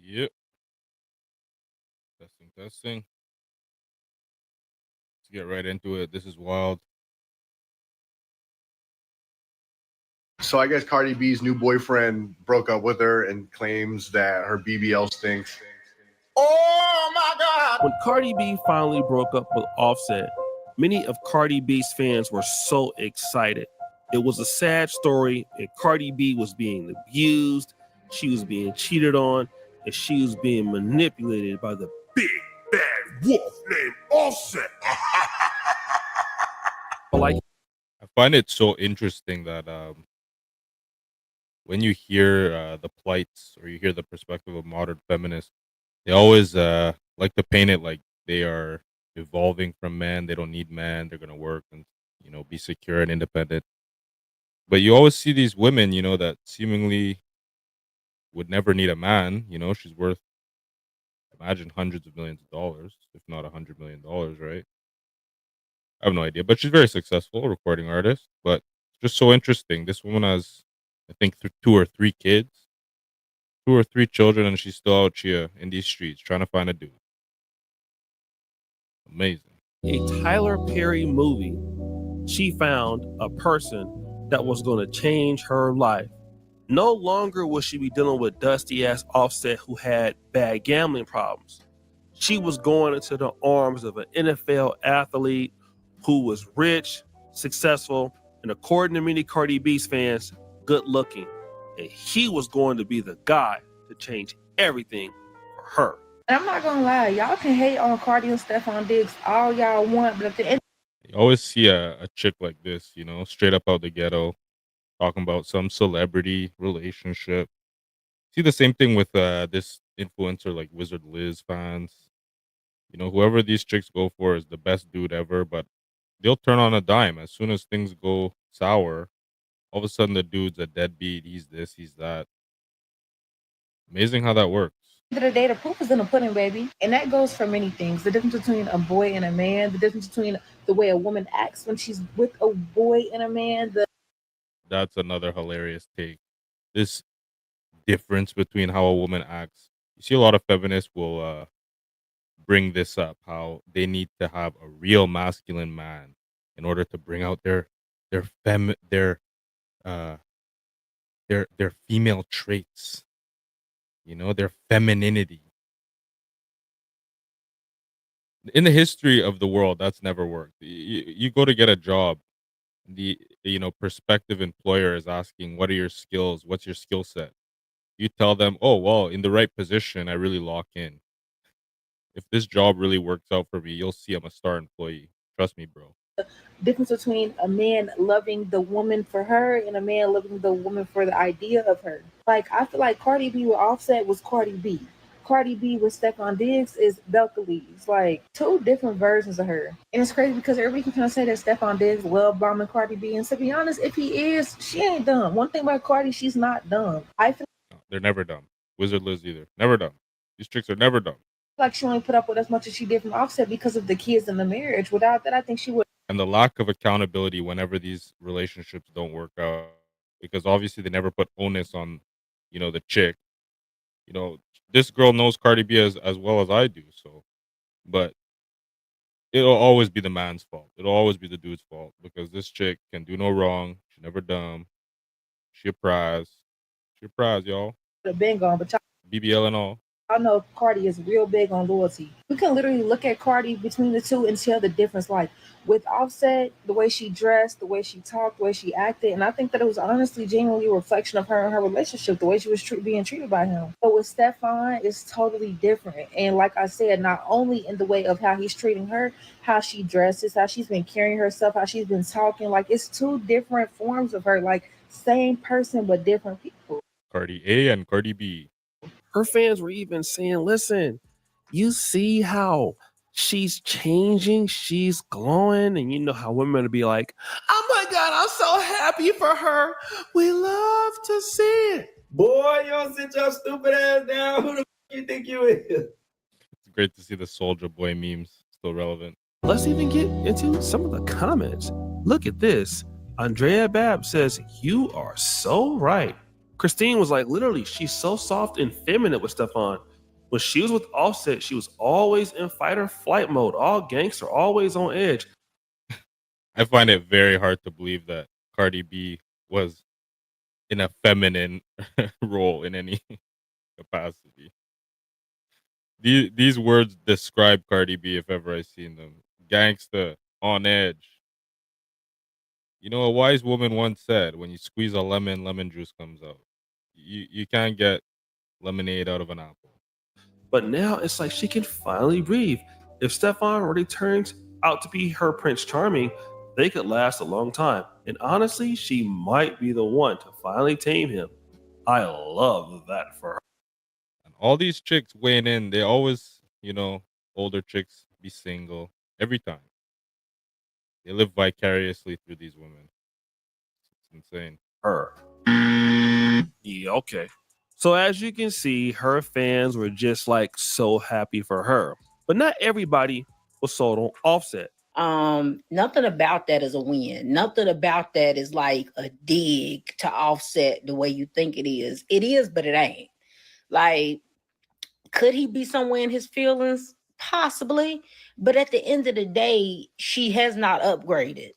Yep. Testing, testing. Let's get right into it. This is wild. So I guess Cardi B's new boyfriend broke up with her and claims that her BBL stinks. Oh my God! When Cardi B finally broke up with Offset, many of Cardi B's fans were so excited. It was a sad story, and Cardi B was being abused, she was being cheated on, and she was being manipulated by the big bad wolf named Offset. I find it so interesting that when you hear the plights or you hear the perspective of modern feminists, they always like to paint it like they are evolving from men. They don't need men. They're gonna work and be secure and independent. But you always see these women, that seemingly would never need a man. She's worth, imagine, hundreds of millions of dollars, if not $100 million, right? I have no idea, but she's very successful recording artist. But it's just so interesting. This woman has, I think, 2 or 3 kids, 2 or 3 children, and she's still out here in these streets trying to find a dude. Amazing. A Tyler Perry movie, she found a person that was going to change her life. No longer will she be dealing with dusty ass Offset who had bad gambling problems. She was going into the arms of an NFL athlete who was rich, successful, and according to many Cardi B's fans, good looking. And he was going to be the guy to change everything for her. And I'm not gonna lie, y'all can hate on Cardi and Stefon Diggs all y'all want, but at the end, You always see a chick like this, straight up out the ghetto, talking about some celebrity relationship. See the same thing with this influencer like Wizard Liz fans. Whoever these chicks go for is the best dude ever, but they'll turn on a dime as soon as things go sour. All of a sudden, the dude's a deadbeat. He's this, he's that. Amazing how that works. of the day, the proof is in the pudding, baby. And that goes for many things. The difference between a boy and a man, the difference between the way a woman acts when she's with a boy and a man. That's another hilarious take. This difference between how a woman acts. You see a lot of feminists will bring this up, how they need to have a real masculine man in order to bring out their female traits, their femininity. In the history of the world, that's never worked. You go to get a job, the prospective employer is asking, what are your skills, what's your skill set? You tell them, oh well, in the right position I really lock in. If this job really works out for me, you'll see I'm a star employee. Trust me, bro. Difference between a man loving the woman for her and a man loving the woman for the idea of her. Like, I feel like Cardi B with Offset was Cardi B. Cardi B with Stefon Diggs is Belcalis. Like, 2 different versions of her. And it's crazy because everybody can kind of say that Stefon Diggs love bombing Cardi B. And to be honest, if he is, she ain't dumb. One thing about Cardi, she's not dumb. I feel They're never dumb. Wizard Liz either. Never dumb. These chicks are never dumb. like she only put up with as much as she did from Offset because of the kids and the marriage. Without that, I think she would. And the lack of accountability whenever these relationships don't work out, because obviously they never put onus on the chick. This girl knows Cardi B as well as I do, so, but it'll always be the man's fault. It'll always be the dude's fault because this chick can do no wrong. She's never dumb. She a prize, y'all. Have been gone, but BBL and all. I know Cardi is real big on loyalty. We can literally look at Cardi between the two and tell the difference. Like with Offset, the way she dressed, the way she talked, the way she acted, and I think that it was honestly genuinely a reflection of her and her relationship, the way she was being treated by him. But with Stefon, it's totally different. And like I said, not only in the way of how he's treating her, how she dresses, how she's been carrying herself, how she's been talking. Like, it's 2 different forms of her. Like, same person but different people. Cardi A and Cardi B. Her fans were even saying, listen, you see how she's changing, she's glowing, and you know how women will be like, oh my God, I'm so happy for her. We love to see it. Boy, you don't sit your stupid ass down. Who the f you think you is? It's great to see the Soulja Boy memes still relevant. Let's even get into some of the comments. Look at this. Andrea Babb says, you are so right. Christine was like, literally, she's so soft and feminine with Stefon. When she was with Offset, she was always in fight or flight mode, all gangster, always on edge. I find it very hard to believe that Cardi B was in a feminine role in any capacity. These words describe Cardi B if ever I seen them. Gangsta, on edge. You know, a wise woman once said, "When you squeeze a lemon, lemon juice comes out. You can't get lemonade out of an apple." But now it's like she can finally breathe. If Stefon really turns out to be her Prince Charming, they could last a long time. And honestly, she might be the one to finally tame him. I love that for her. And all these chicks weighing in, they always, older chicks be single every time. They live vicariously through these women. It's insane. Her. Yeah, okay. So as you can see, her fans were just like so happy for her. But not everybody was sold on Offset. Nothing about that is a win. Nothing about that is like a dig to Offset the way you think it is. It is, but it ain't. Like, could he be somewhere in his feelings? Possibly. But at the end of the day, she has not upgraded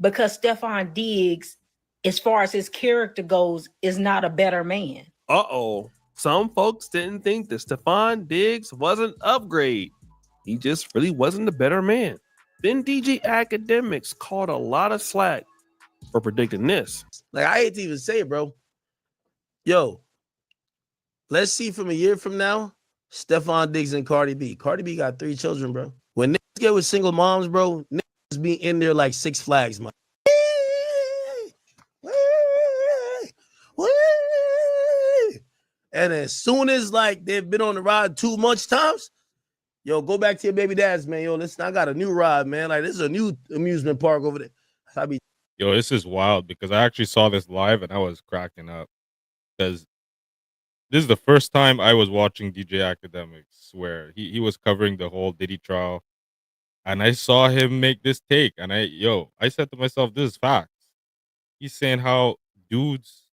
because Stefon Diggs, as far as his character goes, is not a better man. Uh-oh. Some folks didn't think that Stefon Diggs was an upgrade. He just really wasn't a better man. Then DJ Akademics caught a lot of slack for predicting this. Like, I hate to even say it, bro. Yo, let's see from a year from now, Stefon Diggs and Cardi B. Cardi B got 3 children, bro. When niggas get with single moms, bro, niggas be in there like Six Flags, man. And as soon as like they've been on the ride too much times, yo, go back to your baby dads, man. Yo, listen, I got a new ride, man. Like, this is a new amusement park over there. Yo, this is wild because I actually saw this live and I was cracking up because this is the first time I was watching DJ Academics where he was covering the whole Diddy trial, and I saw him make this take, and I said to myself, this is facts. He's saying how dudes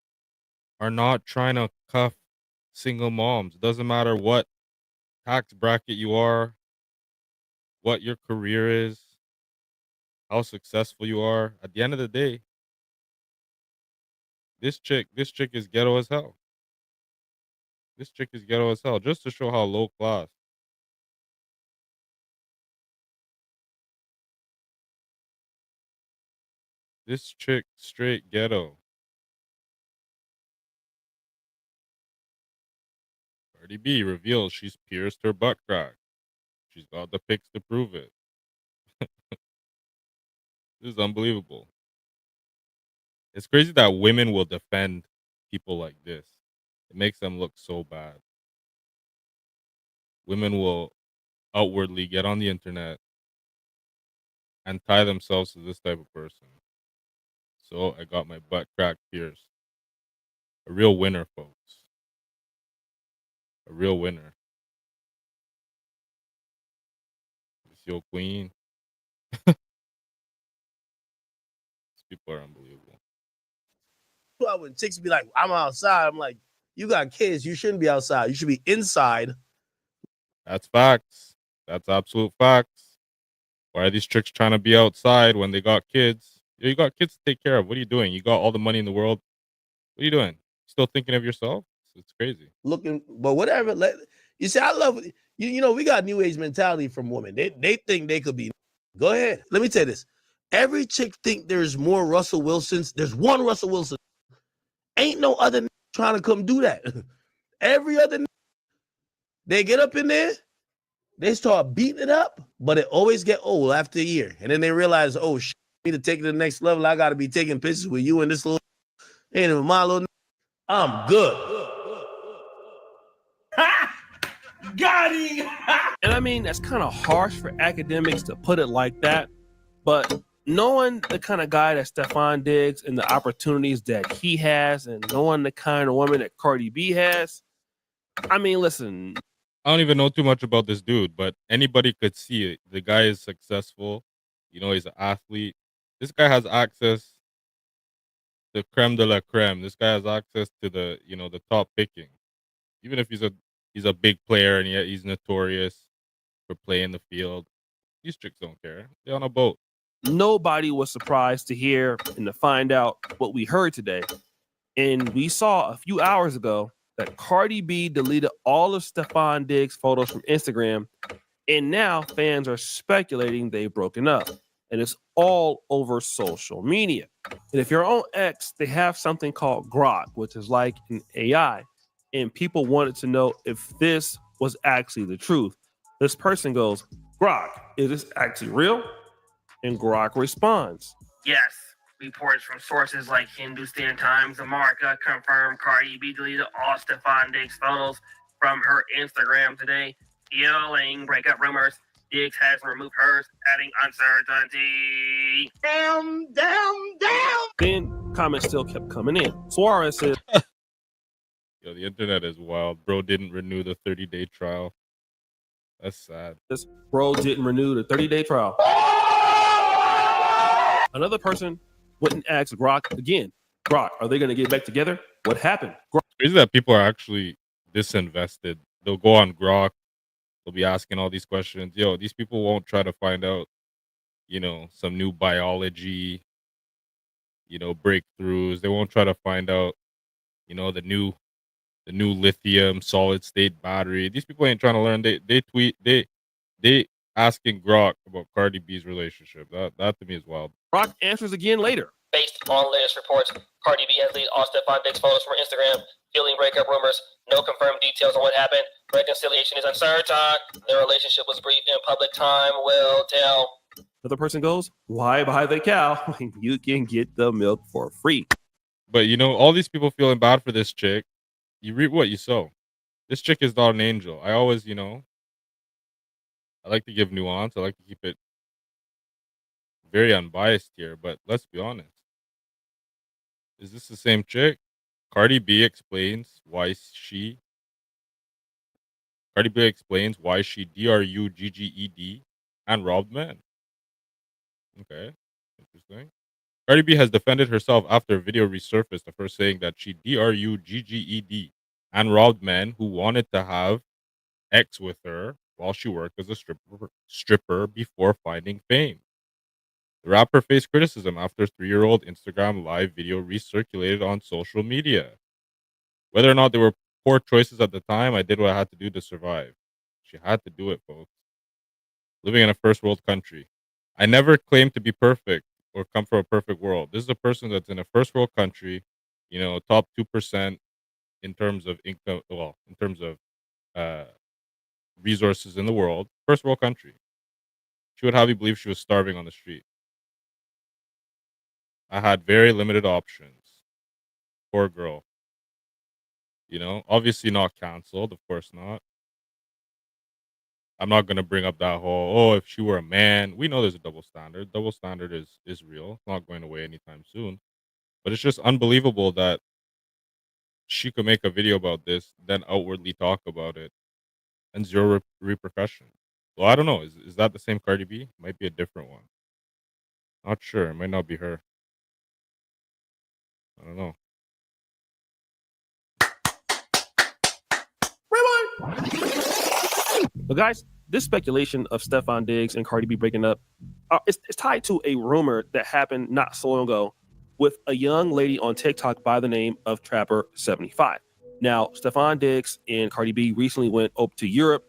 are not trying to cuff single moms. Doesn't matter what tax bracket you are, what your career is, how successful you are. At the end of the day, this chick is ghetto as hell. This chick is ghetto as hell, just to show how low class. This chick straight ghetto. Cardi B reveals she's pierced her butt crack. She's got the pics to prove it. This is unbelievable. It's crazy that women will defend people like this. It makes them look so bad. Women will outwardly get on the internet and tie themselves to this type of person. So I got my butt crack pierced. A real winner, folks. A real winner. It's your queen. These people are unbelievable. Why when chicks be like, I'm outside, I'm like, you got kids, you shouldn't be outside. You should be inside. That's facts. That's absolute facts. Why are these chicks trying to be outside when they got kids? You got kids to take care of. What are you doing? You got all the money in the world. What are you doing? Still thinking of yourself? It's crazy. Looking, but whatever. You see, I love you know, we got new age mentality from women. They think they could be. Go ahead. Let me tell you this. Every chick think there's more Russell Wilsons. There's one Russell Wilson. Ain't no other trying to come do that. Every other they get up in there, they start beating it up, but it always get old after a year. And then they realize, oh, shit, I need to take it to the next level. I got to be taking pictures with you and this little, ain't even my little, I'm good. Got him. And I mean, that's kind of harsh for Academics to put it like that. But knowing the kind of guy that Stefon Diggs and the opportunities that he has, and knowing the kind of woman that Cardi B has, I mean, listen. I don't even know too much about this dude, but anybody could see it. The guy is successful. You know, he's an athlete. This guy has access to creme de la creme. This guy has access to the top picking. Even if he's a he's a big player and yet he's notorious for playing the field. These chicks don't care. They're on a boat. Nobody was surprised to hear and to find out what we heard today. And we saw a few hours ago that Cardi B deleted all of Stefon Diggs' photos from Instagram. And now fans are speculating they've broken up. And it's all over social media. And if you're on X, they have something called Grok, which is like an AI. And people wanted to know if this was actually the truth. This person goes, Grok, is this actually real? And Grok responds, yes. Reports from sources like Hindustan Times America confirm Cardi B deleted all Stefon Diggs photos from her Instagram today, fueling breakup rumors. Diggs has removed hers, adding uncertainty. Damn. then comments still kept coming in. Suarez said, Yo, the internet is wild. Bro didn't renew the 30-day trial. That's sad. bro didn't renew the 30-day trial. Another person went and asked Grok again, Grok, are they going to get back together? What happened? Grok, Crazy that people are actually disinvested. They'll go on Grok. They'll be asking all these questions. Yo, these people won't try to find out, some new biology, breakthroughs. They won't try to find out, the new lithium solid state battery. These people ain't trying to learn. They tweet they asking Grok about Cardi B's relationship. That to me is wild. Grok answers again later. Based on latest reports, Cardi B has deleted all Stefon Diggs photos from Instagram, fueling breakup rumors. No confirmed details on what happened. Reconciliation is uncertain. Their relationship was brief and public time will tell. Another person goes, why buy the cow when you can get the milk for free? But all these people feeling bad for this chick. You reap what you sow. This chick is not an angel. I always, I like to give nuance. I like to keep it very unbiased here. But let's be honest. Is this the same chick? Cardi B explains why she drugged and robbed men. Okay, interesting. Cardi B has defended herself after a video resurfaced of her saying that she drugged and robbed men who wanted to have X with her while she worked as a stripper before finding fame. The rapper faced criticism after a 3-year-old Instagram live video recirculated on social media. Whether or not they were poor choices at the time, I did what I had to do to survive. She had to do it, folks. Living in a first world country. I never claimed to be perfect or come from a perfect world. This is a person that's in a first world country, top 2% in terms of income, in terms of resources in the world. First world country. She would have you believe she was starving on the street. I had very limited options. Poor girl. Obviously not canceled. Of course not. I'm not gonna bring up that whole, if she were a man. We know there's a double standard. Double standard is real. It's not going away anytime soon. But it's just unbelievable that she could make a video about this, then outwardly talk about it, and zero repercussion. Well, I don't know. Is that the same Cardi B? Might be a different one. Not sure. It might not be her. I don't know. But guys, this speculation of Stefon Diggs and Cardi B breaking up, it's tied to a rumor that happened not so long ago with a young lady on TikTok by the name of Trapper75. Now, Stefon Diggs and Cardi B recently went up to Europe,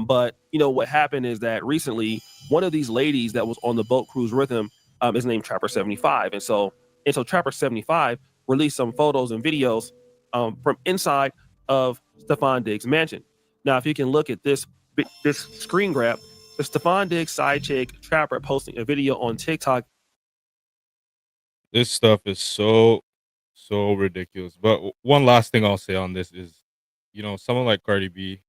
but what happened is that recently one of these ladies that was on the boat cruise with him is named Trapper75, and so Trapper75 released some photos and videos from inside of Stefon Diggs' mansion. Now, if you can look at this screen grab, the Stefon Diggs side chick Trapper posting a video on TikTok. This stuff is so ridiculous. But one last thing I'll say on this is, someone like Cardi B,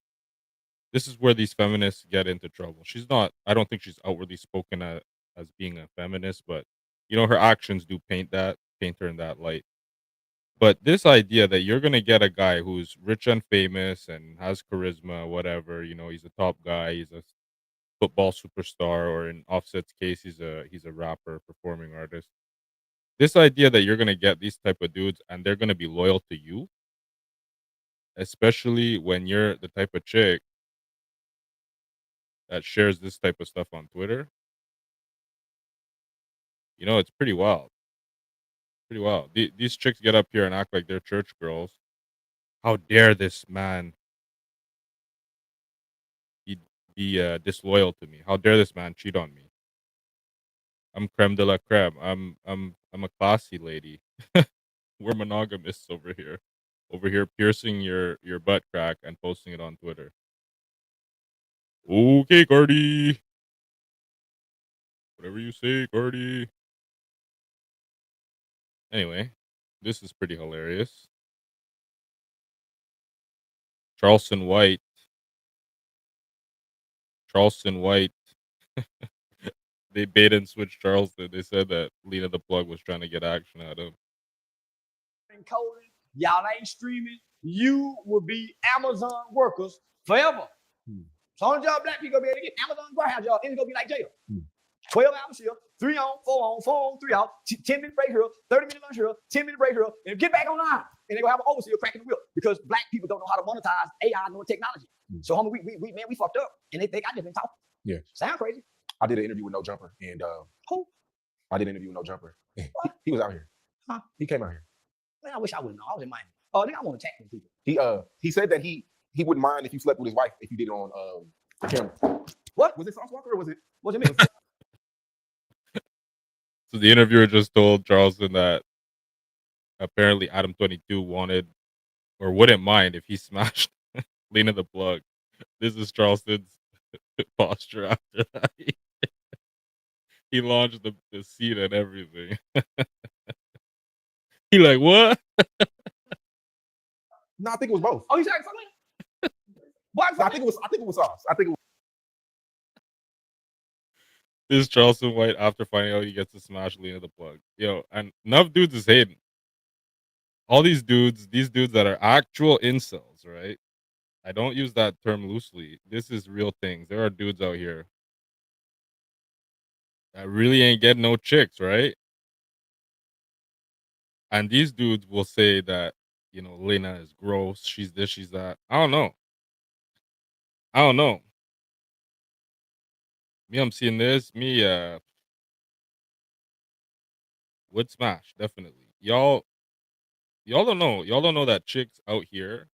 this is where these feminists get into trouble. I don't think she's outwardly spoken as being a feminist, but her actions do paint her in that light. But this idea that you're gonna get a guy who's rich and famous and has charisma, whatever, he's a top guy, he's a football superstar, or in Offset's case, he's a rapper, performing artist. This idea that you're gonna get these type of dudes and they're gonna be loyal to you, especially when you're the type of chick that shares this type of stuff on Twitter. You know, it's pretty wild. Pretty wild. These chicks get up here and act like they're church girls. How dare this man be disloyal to me? How dare this man cheat on me? I'm creme de la creme. I'm a classy lady. We're monogamists over here. Over here piercing your butt crack and posting it on Twitter. Okay, Cardi. Whatever you say, Cardi. Anyway, this is pretty hilarious. Charleston White. They bait and switch Charleston. They said that Lena the Plug was trying to get action out of him. Coding, y'all ain't streaming. You will be Amazon workers forever. So all y'all black people be able to get Amazon warehouse y'all, and it's gonna be like jail. 12 hours here, 3 on, 4 on, 4 on, 3 out, 10-minute break here, 30-minute lunch here, 10-minute break here, and get back online. And they're gonna have an overseer cracking the whip because black people don't know how to monetize AI nor technology. So homie, we fucked up. And they got different talk. Yeah. Sound crazy. I did an interview with No Jumper, and Who? I did an interview with No Jumper. He was out here. Huh? He came out here. Man, I wish I would know. I was in Miami. Oh, nigga, I want to attack them people. He said that he wouldn't mind if you slept with his wife if you did it on the camera. What? Was it Sauce Walker or was it? What do you mean? So the interviewer just told Charleston that apparently Adam 22 wanted or wouldn't mind if he smashed Lena the Plug. This is Charleston's posture after that. He launched the seat and everything. He like, what? No, I think it was both. Oh, you saying something? What? No, I think it was Sauce. I think it was. This is Charleston White after finding out he gets to smash Lena the Plug. Yo, and enough dudes is hating. All these dudes that are actual incels, right? I don't use that term loosely. This is real things. There are dudes out here that really ain't getting no chicks, right? And these dudes will say that, you know, Lena is gross. She's this, she's that. I don't know. Me, I'm seeing this. Me, would smash, definitely. Y'all don't know. Y'all don't know that chicks out here,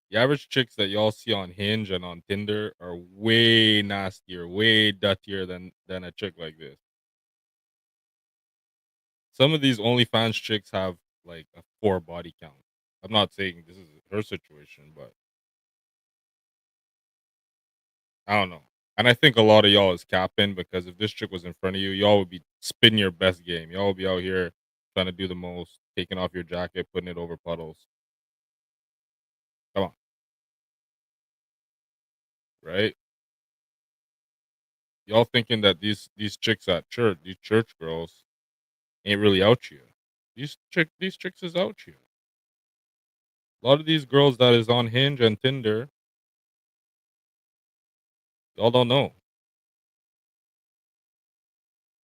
the average chicks that y'all see on Hinge and on Tinder are way nastier, way dirtier than a chick like this. Some of these OnlyFans chicks have like a 4 body count. I'm not saying this is her situation, but I don't know. And I think a lot of y'all is capping because if this chick was in front of you, y'all would be spitting your best game. Y'all would be out here trying to do the most, taking off your jacket, putting it over puddles. Come on. Right? Y'all thinking that these chicks at church, these church girls, ain't really out here. These chicks is out here. A lot of these girls that is on Hinge and Tinder, y'all don't know.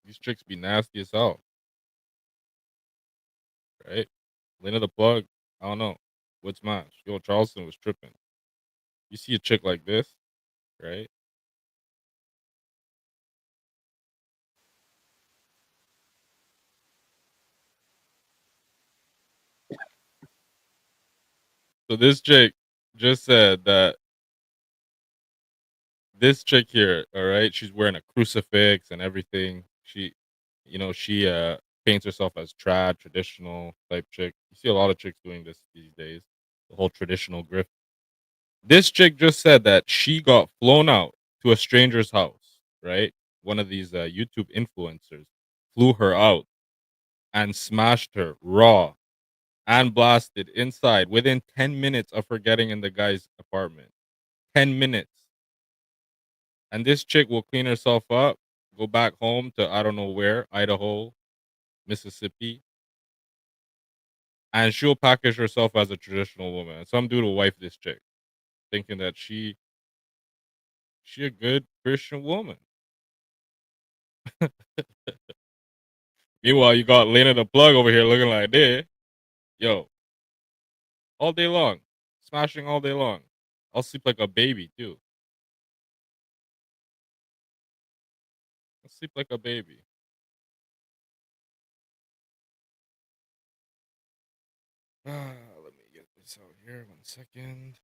These chicks be nasty as hell. Right? Lena the Plug, I don't know. Would smash. Yo, Charleston was tripping. You see a chick like this, right? So this chick just said that this chick here, all right, she's wearing a crucifix and everything. She paints herself as trad, traditional type chick. You see a lot of chicks doing this these days. The whole traditional grift. This chick just said that she got flown out to a stranger's house, right? One of these YouTube influencers flew her out and smashed her raw and blasted inside within 10 minutes of her getting in the guy's apartment. 10 minutes. And this chick will clean herself up, go back home to I don't know where, Idaho, Mississippi, and she'll package herself as a traditional woman. And some dude will wife this chick, thinking that she a good Christian woman. Meanwhile, you got Lena the Plug over here looking like this. Yo, all day long, Smashing all day long. I'll sleep like a baby too. I'll sleep like a baby. Let me get this out here. 1 second.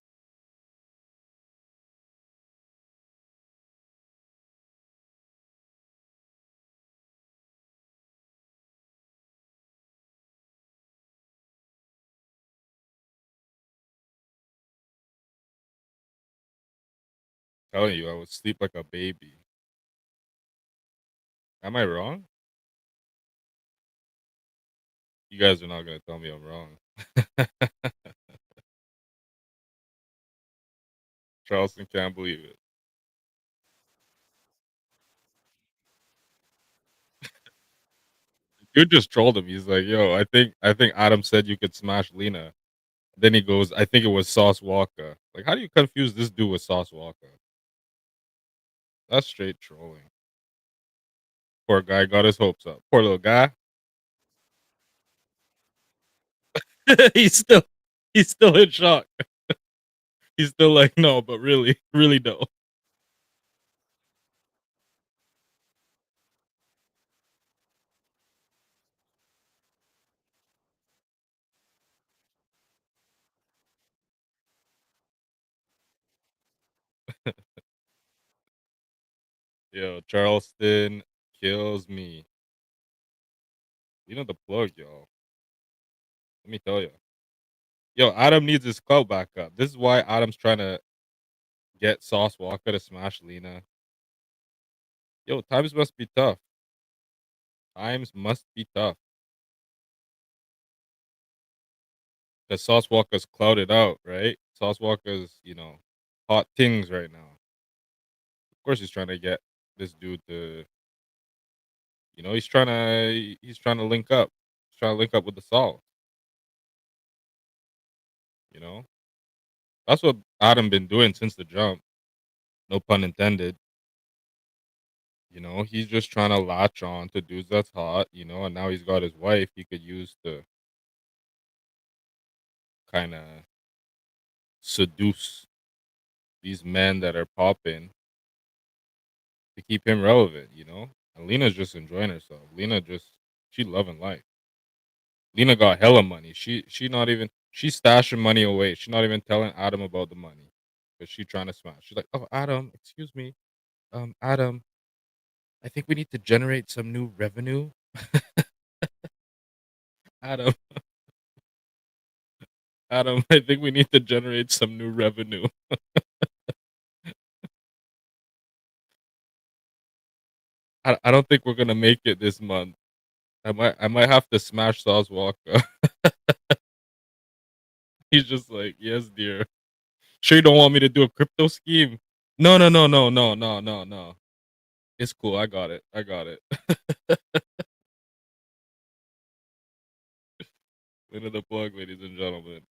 Telling you, I would sleep like a baby. Am I wrong? You guys are not gonna tell me I'm wrong. Charleston can't believe it. You just trolled him. He's like, "Yo, I think Adam said you could smash Lena." Then he goes, "I think it was Sauce Walker." Like, how do you confuse this dude with Sauce Walker? That's straight trolling. Poor guy got his hopes up. Poor little guy. he's still he's still in shock. He's still like, no, but really, really no. Yo, Charleston kills me. Lena the Plug, y'all. Let me tell you. Yo, Adam needs his clout back up. This is why Adam's trying to get Sauce Walker to smash Lena. Yo, times must be tough. Times must be tough. Because Sauce Walker's clouded out, right? Sauce Walker's, hot things right now. Of course, he's trying to get this dude to, he's trying to link up. He's trying to link up with the Sauce. You know, that's what Adam been doing since the jump. No pun intended. He's just trying to latch on to dudes that's hot. And now he's got his wife he could use to kind of seduce these men that are popping to keep him relevant. And Lena's just enjoying herself. She loving life. Lena got hella money. She not even she's stashing money away. She's not even telling Adam about the money. Because she trying to smash. She's like, oh Adam, excuse me. Adam, I think we need to generate some new revenue. Adam, Adam, I think we need to generate some new revenue. I don't think we're gonna make it this month. I might have to smash Sauce Walker. He's just like, yes, dear. Sure you don't want me to do a crypto scheme? No, no, no, no, no, no, no, no. It's cool. I got it. I got it. Lena the Plug, ladies and gentlemen.